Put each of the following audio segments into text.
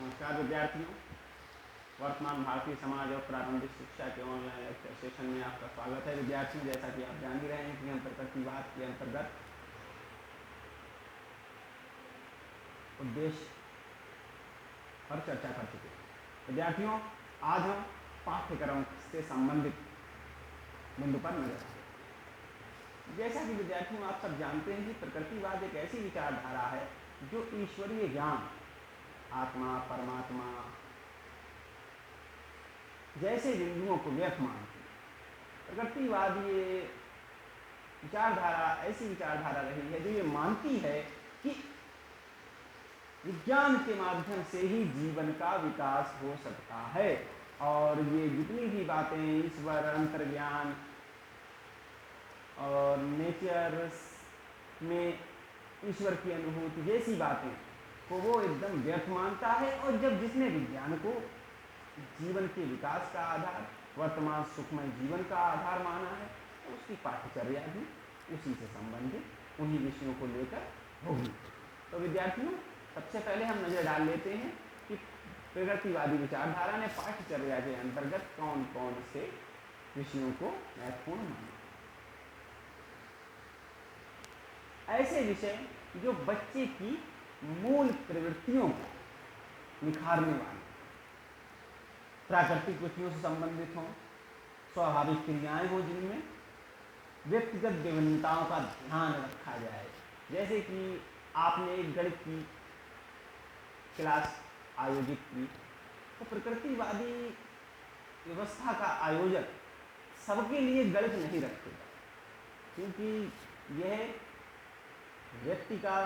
नमस्कार विद्यार्थियों, वर्तमान भारतीय समाज और प्रारंभिक शिक्षा के ऑनलाइन लेक्चर सेशन में आपका स्वागत है। विद्यार्थियों, जैसा कि आप जान ही रहे हैं कि हम प्रकृतिवाद के अंतर्गत उद्देश्य पर चर्चा कर चुके हैं। विद्यार्थियों, आज हम पाठ्यक्रम से संबंधित बिंदु पर नजर डालेंगे। जैसा कि विद्यार्थियों आप सब जानते हैं कि प्रकृतिवाद एक ऐसी विचारधारा है जो ईश्वरीय ज्ञान, आत्मा, परमात्मा जैसे बिंदुओं को व्यर्थ मानती है। प्रकृतिवाद ये विचारधारा ऐसी विचारधारा रही है जो ये मानती है कि विज्ञान के माध्यम से ही जीवन का विकास हो सकता है और ये जितनी भी बातें ईश्वर, अंतर्ज्ञान और नेचर में ईश्वर की अनुभूति जैसी बातें को वो एकदम व्यर्थ मानता है। और जब जिसने विज्ञान को जीवन के विकास का आधार, वर्तमान सुखमय जीवन का आधार माना है, तो उसकी पाठ्यचर्या भी उसी से संबंधित उन्हीं विषयों को लेकर होगी। तो विद्यार्थियों, सबसे पहले हम नजर डाल लेते हैं कि प्रकृतिवादी विचारधारा ने पाठ्यचर्या के अंतर्गत कौन कौन से विषयों को महत्वपूर्ण माना। ऐसे विषय जो बच्चे की मूल प्रवृत्तियों को निखारने वाले, प्राकृतिक विषयों से संबंधित हों, स्वाभाविक क्रियाएं हो जिनमें व्यक्तिगत विभिन्नताओं का ध्यान रखा जाए। जैसे कि आपने एक गणित की क्लास आयोजित की, तो प्रकृतिवादी व्यवस्था का आयोजक सबके लिए गणित नहीं रखेगा, क्योंकि यह व्यक्ति का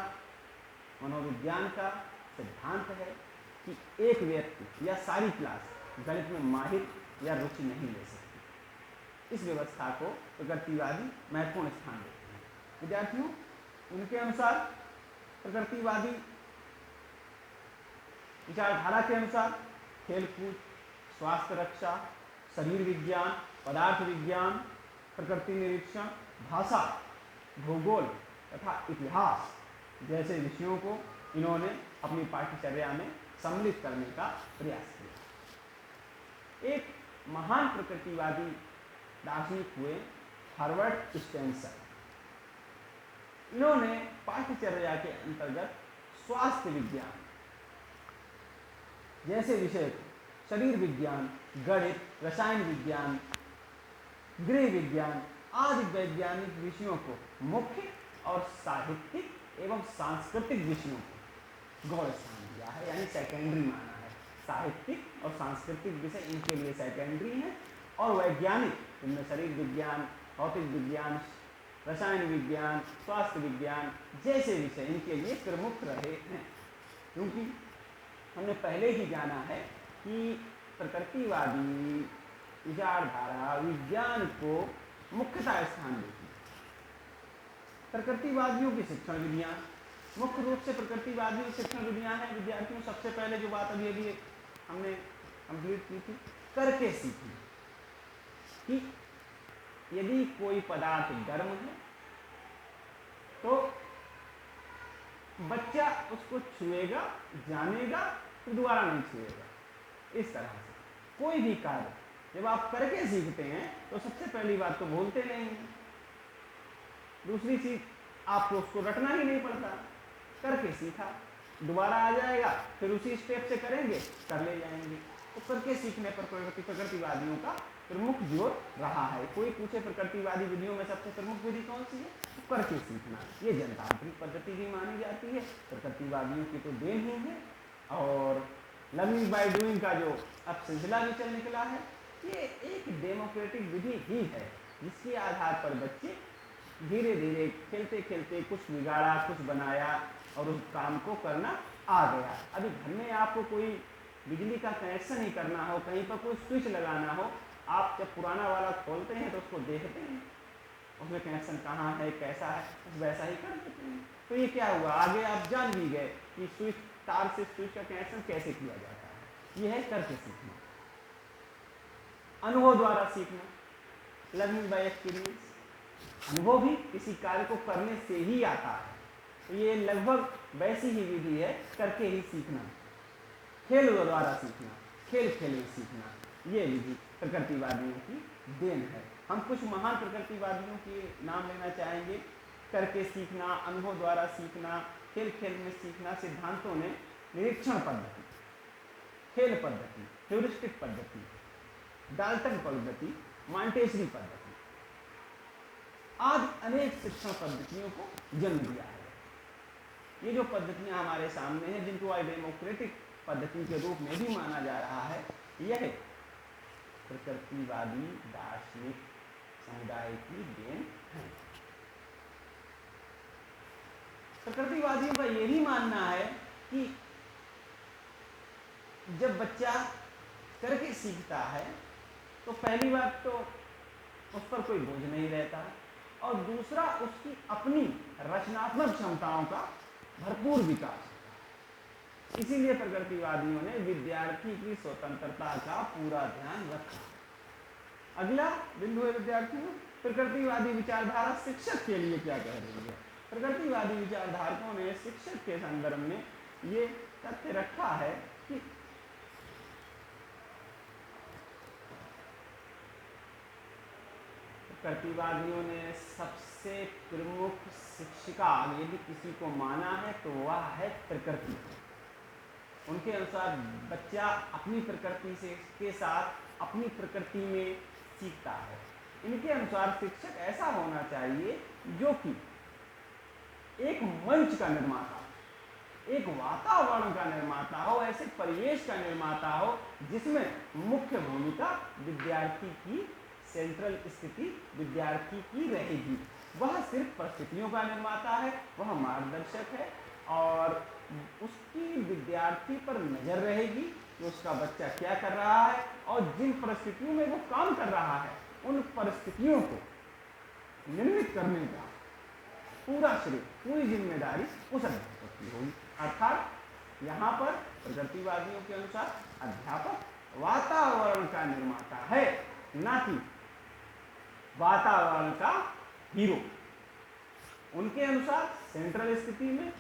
मनोविज्ञान का सिद्धांत है कि एक व्यक्ति या सारी क्लास गणित में माहिर या रुचि नहीं ले सकती। इस व्यवस्था को प्रकृतिवादी महत्वपूर्ण स्थान देते हैं। विद्यार्थियों, उनके अनुसार प्रकृतिवादी विचारधारा के अनुसार खेलकूद, स्वास्थ्य रक्षा, शरीर विज्ञान, पदार्थ विज्ञान, प्रकृति निरीक्षण, भाषा, भूगोल तथा इतिहास जैसे विषयों को इन्होंने अपनी पाठ्यचर्या में सम्मिलित करने का प्रयास किया। एक महान प्रकृतिवादी दार्शनिक हुए हर्बर्ट स्पेंसर। इन्होंने पाठ्यचर्या के अंतर्गत स्वास्थ्य विज्ञान जैसे विषय को शरीर विज्ञान, गणित, रसायन विज्ञान, गृह विज्ञान आदि वैज्ञानिक विषयों को मुख्य और साहित्यिक एवं सांस्कृतिक विषयों को गौण स्थान दिया है, यानी सेकेंडरी माना है। साहित्यिक और सांस्कृतिक विषय इनके लिए सेकेंडरी हैं और वैज्ञानिक, इनमें शरीर विज्ञान, भौतिक विज्ञान, रसायन विज्ञान, स्वास्थ्य विज्ञान जैसे विषय इनके लिए प्रमुख रहे हैं। क्योंकि हमने पहले ही जाना है कि प्रकृतिवादी विचारधारा विज्ञान को मुख्यतः स्थान देती है। प्रकृतिवादियों की शिक्षण विधियाँ, मुख्य रूप से प्रकृतिवादियों की शिक्षण विधियाँ हैं। विद्यार्थियों, सबसे पहले जो बात अभी हमने कंप्लीट की थी, करके सीखी कि यदि कोई पदार्थ गर्म है तो बच्चा उसको छुएगा, जानेगा, फिर दोबारा नहीं छुएगा। इस तरह से कोई भी कार्य जब आप करके सीखते हैं तो सबसे पहली बात तो भूलते नहीं हैं, दूसरी चीज आपको उसको रटना ही नहीं पड़ता, करके सीखा, दोबारा आ जाएगा, फिर उसी स्टेप से करेंगे, कर ले जाएंगे। तो करके सीखने पर प्रकृतिवादियों का प्रमुख जोर रहा है। कोई पूछे प्रकृतिवादी विधियों में सबसे प्रमुख विधि कौन सी है, तो करके सीखना। ये जनतांत्रिक पद्धति भी मानी जाती है, प्रकृतिवादियों की तो देन ही है। और लर्निंग बाय डूइंग का जो अब सिलसिला भी चल निकला है, ये एक डेमोक्रेटिक विधि ही है जिसके आधार पर बच्चे धीरे धीरे खेलते खेलते कुछ बिगाड़ा, कुछ बनाया और उस काम को करना आ गया। अभी घर में आपको कोई बिजली का कनेक्शन ही करना हो, कहीं पर कोई स्विच लगाना हो, आप जब पुराना वाला खोलते हैं तो उसको देखते हैं उसमें कनेक्शन कहाँ है, कैसा है, वैसा ही कर देते हैं। तो ये क्या हुआ, आगे आप जान भी गए कि स्विच, तार से स्विच का कनेक्शन कैसे किया जाता है। ये है करके सीखना, अनुभव द्वारा सीखना, लर्निंग बाय एक्सपीरियंस। अनुभव भी किसी कार्य को करने से ही आता है, तो ये लगभग वैसी ही विधि है करके ही सीखना। खेल द्वारा सीखना, खेल खेल में सीखना, ये विधि प्रकृतिवादियों की देन है। हम कुछ महान प्रकृतिवादियों के नाम लेना चाहेंगे। करके सीखना, अनुभव द्वारा सीखना, खेल खेल में सीखना, सिद्धांतों ने निरीक्षण पद्धति, खेल पद्धति, ह्यूरिस्टिक पद्धति, डाल्टन पद्धति, मॉन्टेसरी पद्धति आदि अनेक शिक्षण पद्धतियों को जन्म दिया है। ये जो पद्धतियां हमारे सामने हैं, जिनको आज डेमोक्रेटिक पद्धति के रूप में भी माना जा रहा है, यह प्रकृतिवादी दार्शनिक समुदाय की देन है। प्रकृतिवादियों का यह भी मानना है कि जब बच्चा करके सीखता है तो पहली बात तो उस पर कोई बोझ नहीं रहता, और दूसरा उसकी अपनी रचनात्मक क्षमताओं का भरपूर विकास होता है। इसीलिए प्रकृतिवादियों ने विद्यार्थी की स्वतंत्रता का पूरा ध्यान रखा। अगला बिंदु है विद्यार्थियों, प्रकृतिवादी विचारधारा शिक्षक के लिए क्या कह रही है। प्रकृतिवादी विचारधारकों ने शिक्षक के संदर्भ में ये तथ्य रखा है कि प्रकृतिवादियों ने सबसे प्रमुख शिक्षिका यदि किसी को माना है तो वह है प्रकृति। उनके अनुसार बच्चा अपनी प्रकृति से के साथ अपनी प्रकृति में सीखता है। इनके अनुसार शिक्षक ऐसा होना चाहिए जो कि एक मंच का निर्माता, एक वातावरण का निर्माता हो, ऐसे परिवेश का निर्माता हो जिसमें मुख्य भूमिका विद्यार्थी की, सेंट्रल स्थिति विद्यार्थी की रहेगी। वह सिर्फ परिस्थितियों का निर्माता है, वह मार्गदर्शक है, और उसकी विद्यार्थी पर नजर रहेगी कि उसका बच्चा क्या कर रहा है, और जिन परिस्थितियों में वो काम कर रहा है उन परिस्थितियों को निर्मित करने का पूरा श्रेय, पूरी जिम्मेदारी उस अध्यापक की होगी। अर्थात यहाँ पर प्रकृतिवादियों के अनुसार अध्यापक वातावरण का निर्माता है, ना कि वातावरण का हीरो। उनके अनुसार सेंट्रल स्थिति में,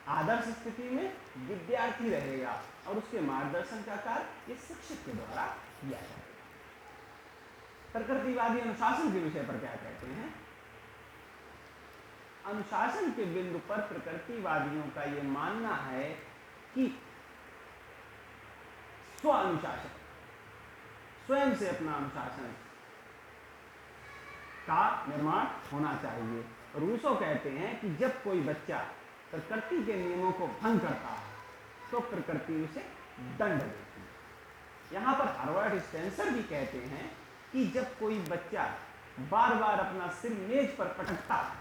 आदर्श स्थिति में विद्यार्थी रहेगा और उसके मार्गदर्शन का कार्य इस शिक्षक के द्वारा किया जाएगा। प्रकृतिवादी अनुशासन के विषय पर क्या कहते हैं। अनुशासन के बिंदु पर प्रकृतिवादियों का यह मानना है कि स्व अनुशासन, स्वयं से अपना अनुशासन का निर्माण होना चाहिए। रूसो कहते हैं कि जब कोई बच्चा प्रकृति के नियमों को भंग करता है तो प्रकृति उसे दंड देती है। यहाँ पर हार्वर्ड स्पेंसर भी कहते हैं कि जब कोई बच्चा बार बार अपना सिर मेज पर पटकता है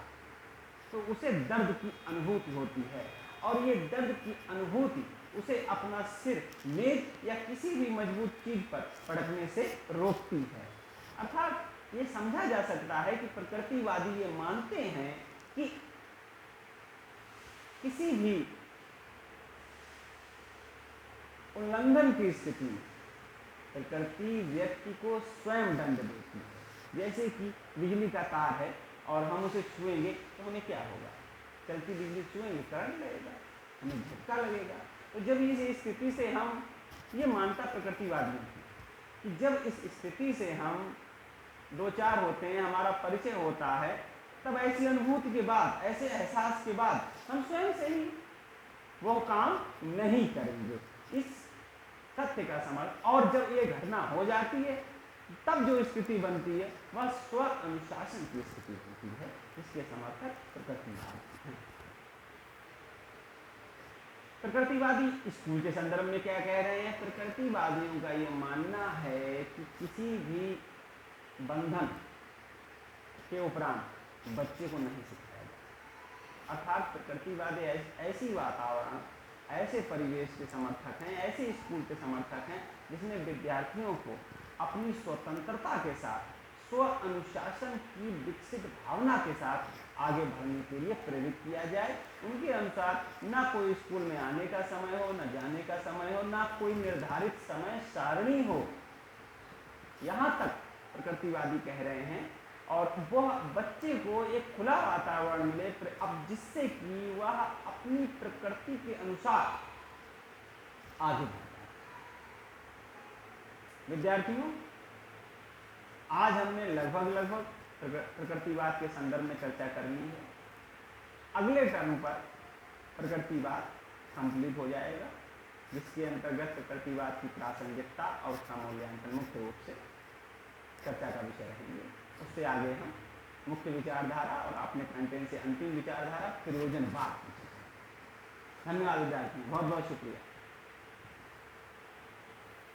तो उसे दर्द की अनुभूति होती है, और ये दर्द की अनुभूति उसे अपना सिर मेज या किसी भी मजबूत चीज पर पटकने से रोकती है। अर्थात ये समझा जा सकता है कि प्रकृतिवादी ये मानते हैं कि किसी भी उल्लंघन की स्थिति में प्रकृति व्यक्ति को स्वयं दंड देती है। जैसे कि बिजली का तार है और हम उसे छुएंगे तो हमें क्या होगा, चलती बिजली छुएंगे करंट लगेगा, हमें झटका लगेगा। तो जब इस स्थिति से हम, ये मानता प्रकृतिवादी कि जब इस स्थिति से हम दो चार होते हैं, हमारा परिचय होता है, तब ऐसी अनुभूति के बाद, ऐसे एहसास के बाद हम स्वयं से ही वो काम नहीं करेंगे। इस तथ्य का समर्थन, और जब ये घटना हो जाती है तब जो स्थिति बनती है वह स्व अनुशासन की स्थिति होती है। इसके समर्थक प्रकृतिवादी हैं। प्रकृतिवादी स्कूल के संदर्भ में क्या कह रहे हैं। प्रकृतिवादियों का यह मानना है कि किसी भी बंधन के उपरांत बच्चे को नहीं सिखाया जाता। अर्थात प्रकृतिवादी ऐसी वातावरण, ऐसे परिवेश के समर्थक हैं, ऐसे स्कूल के समर्थक हैं जिसमें विद्यार्थियों को अपनी स्वतंत्रता के साथ, स्व अनुशासन की विकसित भावना के साथ आगे बढ़ने के लिए प्रेरित किया जाए। उनके अनुसार ना कोई स्कूल में आने का समय हो, ना जाने का समय हो, ना कोई निर्धारित समय सारणी हो। यहाँ तक प्रकृतिवादी कह रहे हैं, और वह बच्चे को एक खुला वातावरण मिले, अब जिससे कि वह अपनी प्रकृति के अनुसार आगे बढ़ता है। विद्यार्थियों, आज हमने लगभग प्रकृतिवाद के संदर्भ में चर्चा करनी है। अगले टर्म पर प्रकृतिवाद कंप्लीट हो जाएगा, जिसके अंतर्गत प्रकृतिवाद की प्रासंगिकता और उसका मूल्यांकन मुख्य रूप से चर्चा का विषय रहेंगे। उससे आगे हम मुख्य विचारधारा और अपने कंटेंट से अंतिम विचारधारा प्रयोजनवाद। धन्यवाद विद्यार्थियों, बहुत बहुत शुक्रिया।